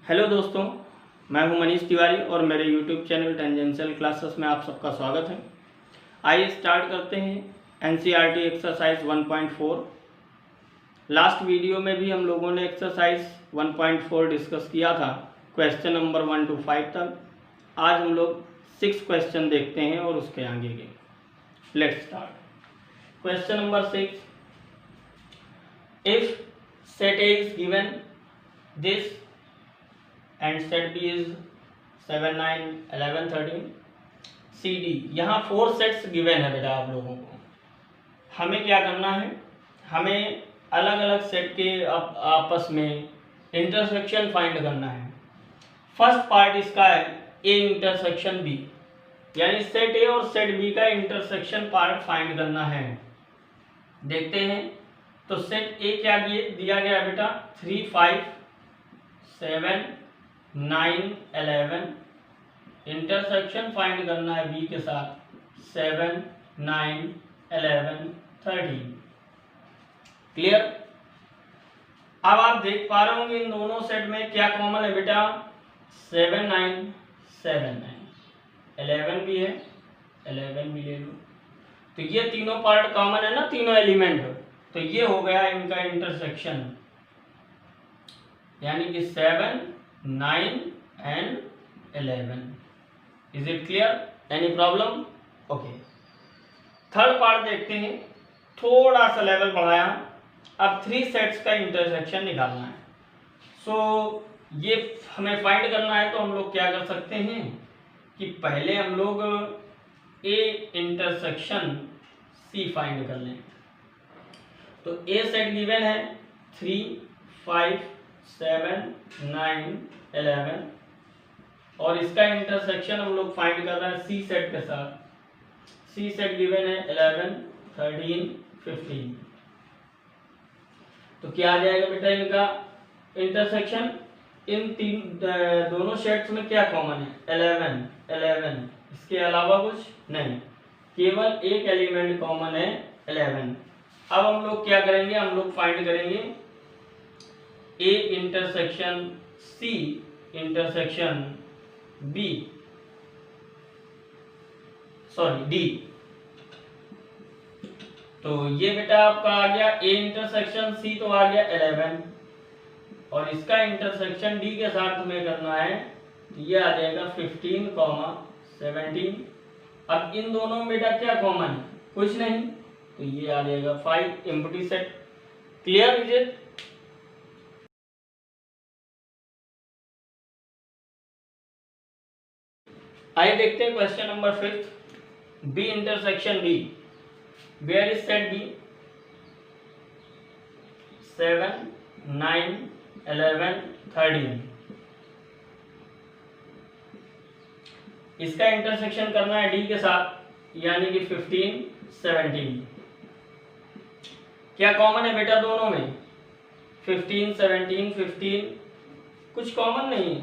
Hello दोस्तों, मैं हूं मनीष तिवारी और मेरे यूट्यूब चैनल टेंजेंशियल क्लासेस में आप सबका स्वागत है। आइए स्टार्ट करते हैं एनसीईआरटी एक्सरसाइज 1.4। लास्ट वीडियो में भी हम लोगों ने एक्सरसाइज 1.4 डिस्कस किया था, क्वेश्चन नंबर 1 to 5 तक। आज हम लोग 6 क्वेश्चन देखते हैं और उसके आगे के। Let's start. Question number 6, if set A is given this and set B is 7, 9, 11, 13, CD। यहाँ 4 सेट्स गिवन है बेटा आप लोगों को। हमें क्या करना है, हमें अलग अलग सेट के आपस में इंटरसेक्शन फाइंड करना है। फर्स्ट पार्ट इसका है A इंटरसेक्शन B, यानी सेट A और सेट B का इंटरसेक्शन पार्ट फाइंड करना है। देखते हैं तो सेट A क्या दिया गया बेटा, 3, 5, 7, 9, 11। इंटरसेक्शन फाइंड करना है बी के साथ 7, 9, 11, 13। क्लियर। अब आप देख पा रहे होंगे इन दोनों सेट में क्या कॉमन है बेटा, 7, 9, 7, 9, 11 भी है, 11 भी ले लो। तो ये तीनों पार्ट कॉमन है ना, तीनों एलिमेंट। तो ये हो गया इनका इंटरसेक्शन, यानी कि 7, 9 and 11। Is it clear? Any problem? Okay. Third part देखते हैं, थोड़ा सा लेवल बढ़ाया। अब 3 सेट्स का इंटरसेक्शन निकालना है। सो ये हमें फाइंड करना है, तो हम लोग क्या कर सकते हैं कि पहले हम लोग A इंटरसेक्शन C फाइंड कर लें। तो A सेट गिवन है 3, 5, 7, 9, 11 और इसका इंटरसेक्शन हम लोग फाइंड कर रहे हैं C सेट के साथ। C सेट गिवन है 11, 13, 15। तो क्या आ जाएगा बेटा इनका इंटरसेक्शन? इन दोनों सेट्स में क्या कॉमन है, 11, 11। इसके अलावा कुछ नहीं, केवल एक एलिमेंट कॉमन है 11। अब हम लोग क्या करेंगे, हम लोग फाइंड करेंगे A intersection C intersection B, sorry D। तो ये बेटा आपका आ गया A इंटरसेक्शन C, तो आ गया 11 और इसका इंटरसेक्शन D के साथ तुम्हें करना है, ये आ जाएगा 15, 17। अब इन दोनों में बेटा क्या कॉमन है, कुछ नहीं, तो ये आ जाएगा 5 empty set. Clear is it? आइए देखते हैं question number 5, B intersection D। Where is set B? 7, 9, 11, 13। इसका इंटरसेक्शन करना है D के साथ, यानी कि 15, 17। क्या कॉमन है बेटा दोनों में, 15, 17, 15 कुछ कॉमन नहीं है,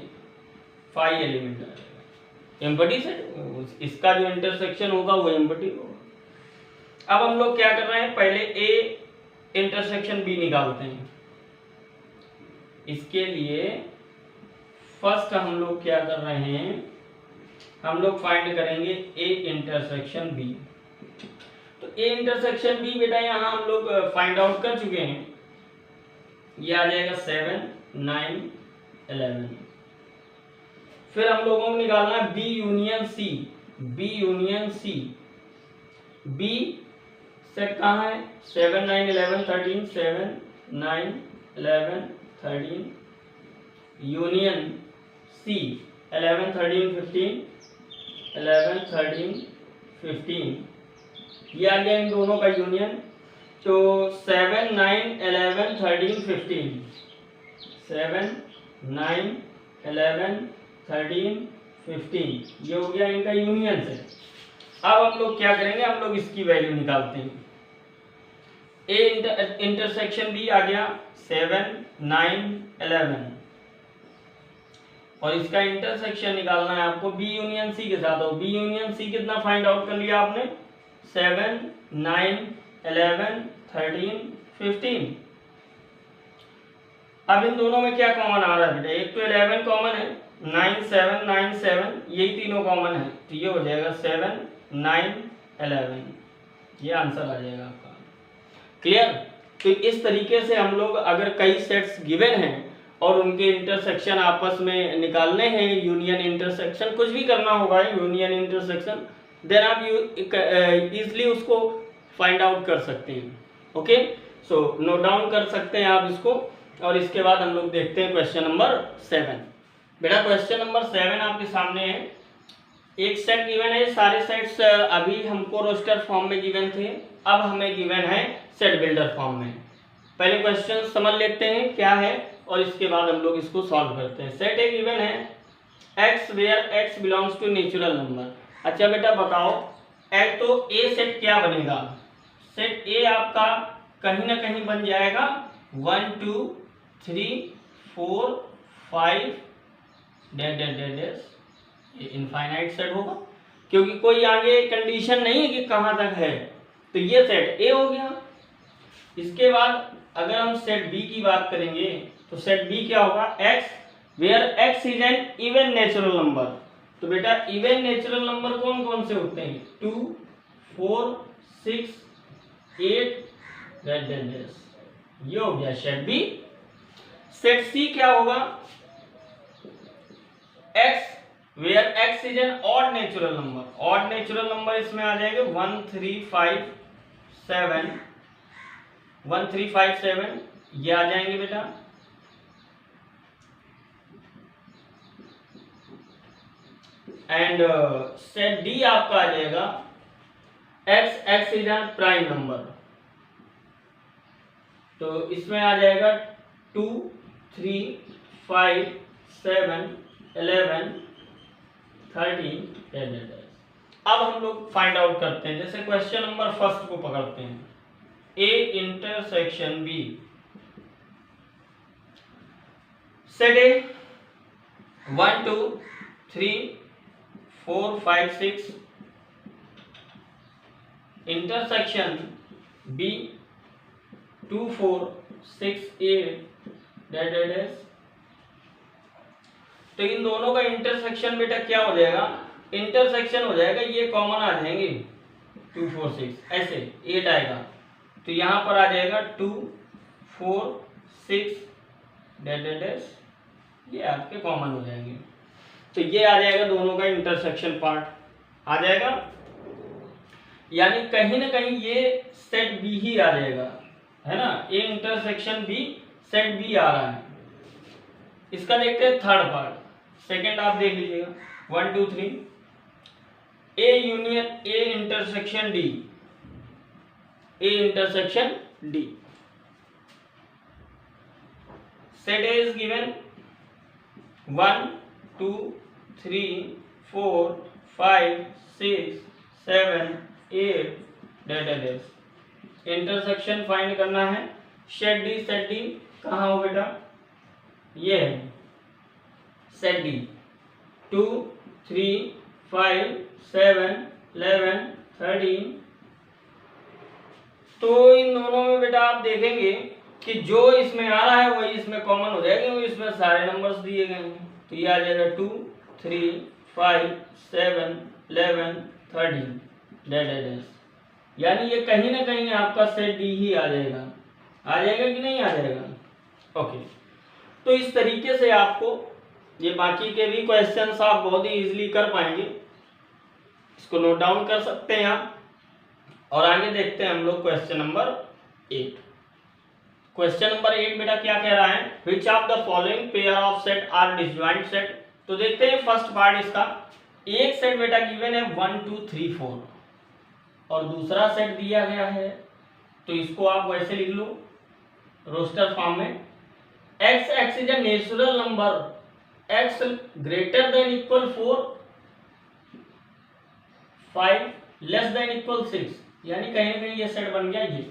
5 एलिमेंट है एम्प्टी सेट। इसका जो इंटरसेक्शन होगा वो एम्प्टी होगा। अब हम लोग क्या कर रहे हैं, पहले A इंटरसेक्शन B निकालते हैं। इसके लिए फर्स्ट हम लोग क्या कर रहे हैं, हम लोग फाइंड करेंगे A इंटरसेक्शन B। तो A इंटरसेक्शन B बेटा यहाँ हम लोग फाइंड आउट कर चुके हैं, ये आ जाएगा 7, 9, 11। फिर हम लोगों को निकालना है B union C। B union C, B set कहाँ है, 7, 9, 11, 13, 7, 9, 11, 13 यूनियन C 11, 13, 15, 11, 13, 15। ये आ गया इन दोनों का यूनियन। तो 7, 9, 11, 13, 15, 7, 9, 11, 13, 15 ये हो गया इनका यूनियन से। अब हम लोग क्या करेंगे, हम लोग इसकी वैल्यू निकालते हैं। A इंटरसेक्शन B आ गया 7, 9, 11 और इसका इंटरसेक्शन निकालना है आपको B यूनियन C के साथ। और B यूनियन C कितना फाइंड आउट कर लिया आपने, 7, 9, 11, 13, 15। अब इन दोनों में क्या कॉमन आ रहा है बेटा, एक तो 11 कॉमन है, 9 7 9 7 यही तीनों कॉमन है, तो ये हो जाएगा 7 9 11, ये आंसर आ जाएगा आपका। क्लियर। तो इस तरीके से हम लोग अगर कई सेट्स गिवन हैं और उनके इंटरसेक्शन आपस में निकालने हैं, यूनियन इंटरसेक्शन कुछ भी करना होगा, यूनियन इंटरसेक्शन, देन आप इजली उसको फाइंड आउट कर सकते हैं। ओके, सो नोट डाउन कर सकते हैं आप इसको। और इसके बाद हम लोग देखते हैं क्वेश्चन नंबर 7। बेटा क्वेश्चन नंबर 7 आपके सामने है। एक सेट गिवन है, सारे सेट्स अभी हमको रोस्टर फॉर्म में गिवन थे, अब हमें गिवन है सेट बिल्डर फॉर्म में। पहले क्वेश्चन समझ लेते हैं क्या है और इसके बाद हम लोग इसको सॉल्व करते हैं। सेट ए गिवन है x where x belongs to natural number. अच्छा बेटा बताओ, एक तो ए सेट क्या बनेगा, सेट ए आपका कहीं ना कहीं बन जाएगा 1 2 3 4 5 डैश डैश डैश डैश, ये इनफाइनाइट सेट होगा क्योंकि कोई आगे कंडीशन नहीं है कि कहाँ तक है, तो ये सेट ए हो गया। इसके बाद अगर हम सेट बी की बात करेंगे तो सेट बी क्या होगा, x where x is an even natural number. तो बेटा इवन नेचुरल नंबर कौन कौन से होते हैं, 2 4 6 8 डैश डैश डैश, ये हो गया सेट बी। सेट सी क्या होगा, x where x is an odd natural number. Odd natural number इसमें आ जाएंगे 1 3 5 7, 1 3 5 7 ये आ जाएंगे बेटा। एंड सेट डी आपका आ जाएगा x is N prime number, तो इसमें आ जाएगा 2 3 5 7 11 13। अब हम लोग फाइंड आउट करते हैं, जैसे क्वेश्चन नंबर फर्स्ट को पकड़ते हैं, A intersection B. Set A 1 2 3 4 5 6 intersection B 2 4 6 8 dash dash dash. तो इन दोनों का इंटरसेक्शन बेटा क्या हो जाएगा, इंटरसेक्शन हो जाएगा, ये कॉमन आ जाएंगे 2 4 6 ऐसे 8 आएगा, तो यहाँ पर आ जाएगा 2 4 6 डैश डैश डैश, ये आपके कॉमन हो जाएंगे। तो ये आ जाएगा दोनों का इंटरसेक्शन पार्ट आ जाएगा, यानी कहीं ना कहीं ये सेट बी ही आ जाएगा, है ना, A intersection B set B आ रहा है। इसका देखते हैं थर्ड पार्ट, सेकंड आप देख लीजिएगा 1 2 3 A union A intersection D, A intersection D. Set A is given 1 2 3 4 5 6 7 8 dash dash dash. Intersection find करना है, सेट डी कहाँ हो बेटा, ये है सेट डी 2 3 5 7 11 13। तो इन दोनों में बेटा आप देखेंगे कि जो इसमें आ रहा है वही इसमें कॉमन हो जाएगा, क्योंकि इसमें सारे नंबर्स दिए गए हैं। तो ये आ जाएगा 2 3 5 7 11 13 डैश डैश डैश, यानी ये कहीं ना कहीं आपका सेट डी ही आ जाएगा कि नहीं आ जाएगा। ओके, तो इस तरीके से आपको ये बाकी के भी क्वेश्चंस आप बहुत ही इजीली कर पाएंगे, इसको नोट डाउन कर सकते हैं आप। और आगे देखते हैं हम लोग क्वेश्चन नंबर 8। क्वेश्चन नंबर 8 बेटा क्या कह रहा है, which of the following pair of set are disjoint set. तो देखते हैं फर्स्ट पार्ट इसका, एक सेट बेटा गिवन है 1 2 3 4 और दूसरा सेट दिया गया है, तो इसको आप वैसे लिख लो रोस्टर फॉर्म में, x is a natural number, x greater than equal 4 5 less than equal 6, यानी कहीं ना कहीं ये सेट बन गया ये।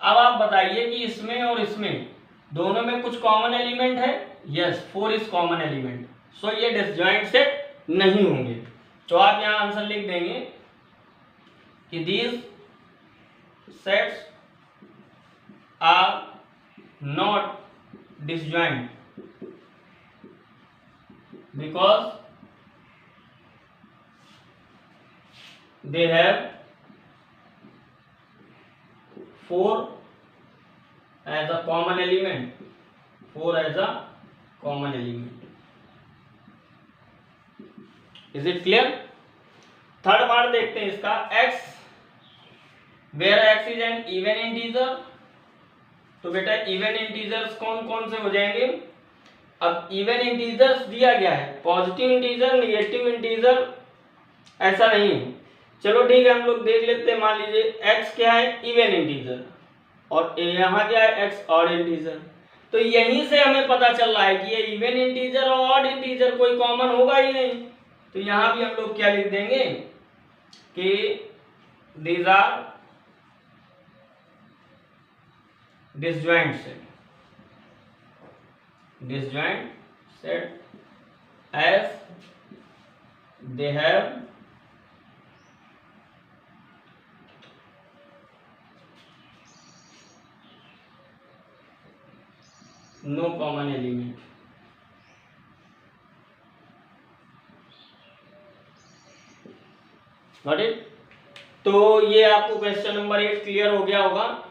अब आप बताइए कि इसमें और इसमें दोनों में कुछ कॉमन एलिमेंट है, यस 4 इज कॉमन एलिमेंट, सो ये डिसजॉइंट सेट नहीं होंगे। तो आप यहां आंसर लिख देंगे कि these sets are not disjoint because they have 4 as a common element. 4 as a common element. Is it clear? Third part देखते हैं इसका, x where x is an even integer. तो बेटा इवन इंटीजर्स कौन कौन से हो जाएंगे? अब इवन इंटीजर्स दिया गया है, पॉजिटिव इंटीजर, नेगेटिव इंटीजर ऐसा नहीं है। चलो ठीक है, हम लोग देख लेते हैं। मान लीजिए x क्या है? इवन इंटीजर, और यहाँ क्या है? x odd integer. तो यहीं से हमें पता चल रहा है कि ये इवन इंटीजर और ऑड इंटीजर कोई कॉमन होगा ही नहीं। तो यहाँ भी हम लोग क्या लिख देंगे कि these are disjoint set as they have no common element. Got it? तो ये आपको क्वेश्चन नंबर 8 क्लियर हो गया होगा,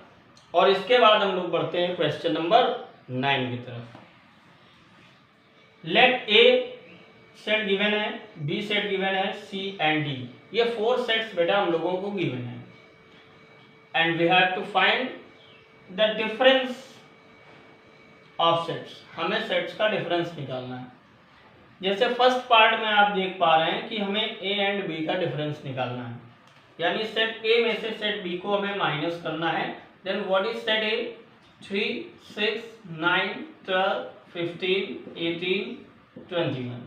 और इसके बाद हम लोग बढ़ते हैं क्वेश्चन नंबर 9 की तरफ। लेट ए सेट गिवन है, बी सेट गिवन है, सी एंड डी, ये 4 सेट्स बेटा हम लोगों को गिवन है, and we have to find the difference of sets. हमें सेट्स का डिफरेंस निकालना है। जैसे फर्स्ट पार्ट में आप देख पा रहे हैं कि हमें ए एंड बी का डिफरेंस निकालना है, यानी सेट ए में से सेट बी को हमें माइनस करना है। Then what is set A? 3, 6, 9, 12, 15, 18, 21।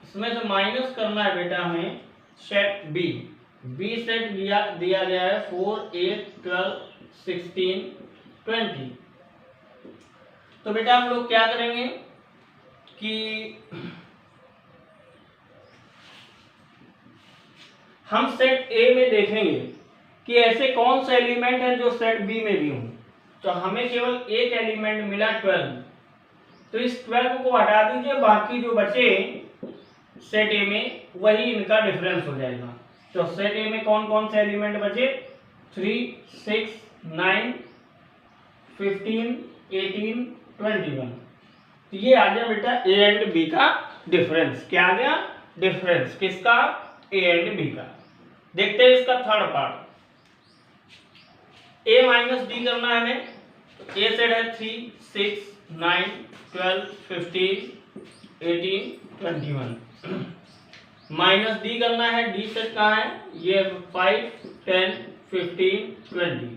इसमें से माइनस करना है बेटा हमें सेट बी। बी सेट दिया गया है 4, 8, 12, 16, 20। तो बेटा हम लोग क्या करेंगे कि हम सेट ए में देखेंगे कि ऐसे कौन से एलिमेंट हैं जो सेट बी में भी हों। तो हमें केवल एक एलिमेंट मिला 12, तो इस 12 को हटा दीजिए, बाकी जो बचे सेट ए में वही इनका डिफरेंस हो जाएगा। तो सेट ए में कौन कौन से एलिमेंट बचे? 3, 6, 9, 15, 18, 21। तो ये आ गया बेटा ए एंड बी का डिफरेंस। क्या आ गया? डिफरेंस किसका? ए एंड बी का। देखते हैं इसका थर्ड पार्ट। ए माइनस डी करना है हमें। तो ए सेट है 3, 6, 9, 12, 15, 18, 21। माइनस डी करना है, डी सेट कहाँ है? ये 5, 10, 15, 20।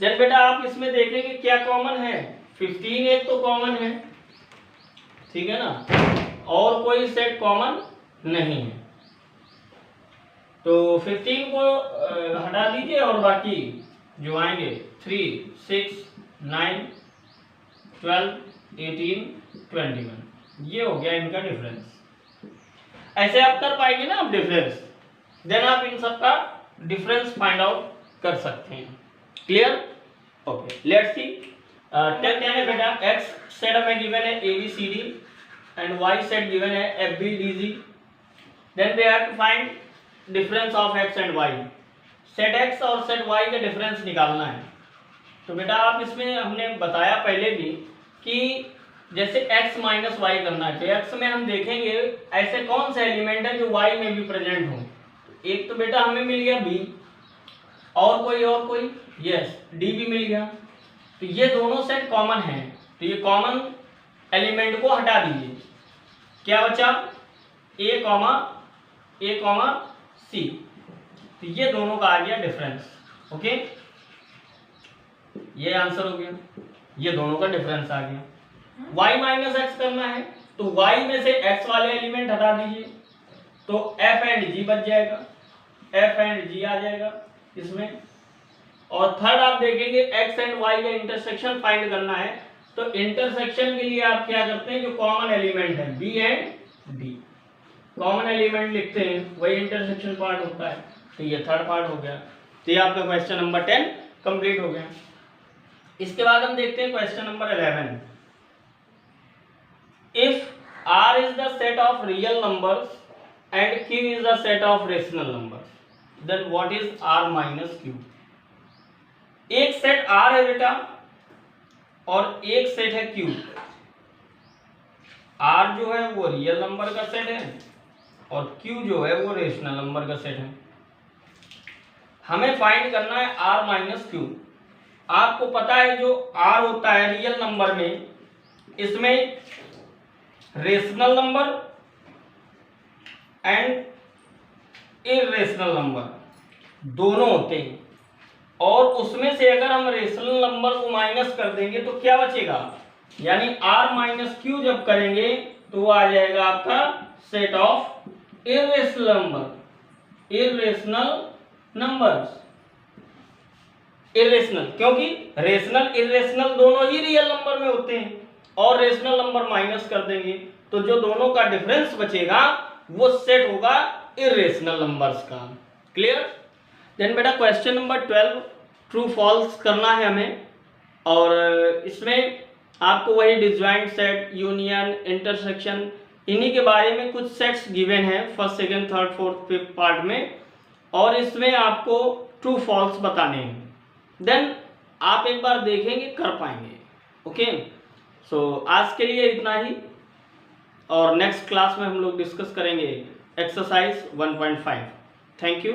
जब बेटा आप इसमें देखेंगे क्या कॉमन है? 15 एक तो कॉमन है, ठीक है ना, और कोई सेट कॉमन नहीं है। तो 15 को हटा दीजिए और बाकी जो आएंगे 3, 6, 9, 12, 18, 21, ये हो गया इनका डिफरेंस। ऐसे आप कर पाएंगे ना आप डिफरेंस, देन आप इन सब का डिफरेंस फाइंड आउट कर सकते हैं। क्लियर? Okay, let's see. 10 क्या है बेटा? एक्स सेट हमें गिवन है ABCD and Y set given है FBDG। Then we have to find difference of x and y। Set x और सेट y का डिफरेंस निकालना है। तो बेटा आप इसमें हमने बताया पहले भी कि जैसे x माइनस वाई करना है, तो x में हम देखेंगे ऐसे कौन से एलिमेंट है जो y में भी प्रेजेंट हो। एक तो बेटा हमें मिल गया b, और कोई यस d भी मिल गया। तो ये दोनों सेट कॉमन हैं, तो ये कॉमन एलिमेंट को हटा दीजिए। क्या बचा? a comma c। तो ये दोनों का आ गया डिफरेंस। ओके, ये आंसर हो गया, ये दोनों का डिफरेंस आ गया। y माइनस एक्स करना है, तो y में से x वाले एलिमेंट हटा दीजिए, तो f एंड g बच जाएगा, f एंड g आ जाएगा इसमें। और थर्ड आप देखेंगे x एंड y का इंटरसेक्शन फाइंड करना है, तो इंटरसेक्शन के लिए आप क्या करते हैं? जो कॉमन एलिमेंट है b and d, common element लिखते हैं, वही इंटरसेक्शन पार्ट होता है। तो ये थर्ड पार्ट हो गया। तो ये आपका क्वेश्चन नंबर 10 कंप्लीट हो गया। इसके बाद हम देखते हैं question number 11। If R is the set of real numbers and Q is the set of rational numbers, then what is R minus Q। एक सेट R है बेटा और एक सेट है Q। R जो है वो रियल नंबर का सेट है और Q जो है वो रेशनल नंबर का सेट है। हमें फाइंड करना है R माइनस Q। आपको पता है जो R होता है रियल नंबर में, इसमें rational number and irrational number दोनों होते हैं, और उसमें से अगर हम रेशनल नंबर को माइनस कर देंगे तो क्या बचेगा, यानी R माइनस Q जब करेंगे तो वो आ जाएगा आपका set of irrational number, irrational numbers. Irrational क्योंकि रेशनल इरेशनल दोनों ही रियल नंबर में होते हैं, और रेशनल नंबर माइनस कर देंगे तो जो दोनों का डिफरेंस बचेगा वो सेट होगा इरेशनल नंबर्स का। क्लियर। देन बेटा क्वेश्चन नंबर 12 ट्रू फॉल्स करना है हमें, और इसमें आपको वही डिसजॉइंट सेट, यूनियन, इंटरसेक्शन, इन्हीं के बारे में कुछ सेट्स गिवन है first, second, third, fourth, fifth part में, और इसमें आपको ट्रू फॉल्स बताने हैं। देन आप एक बार देखेंगे कर पाएंगे। ओके, सो आज के लिए इतना ही, और नेक्स्ट क्लास में हम लोग डिस्कस करेंगे एक्सरसाइज 1.5। Thank you.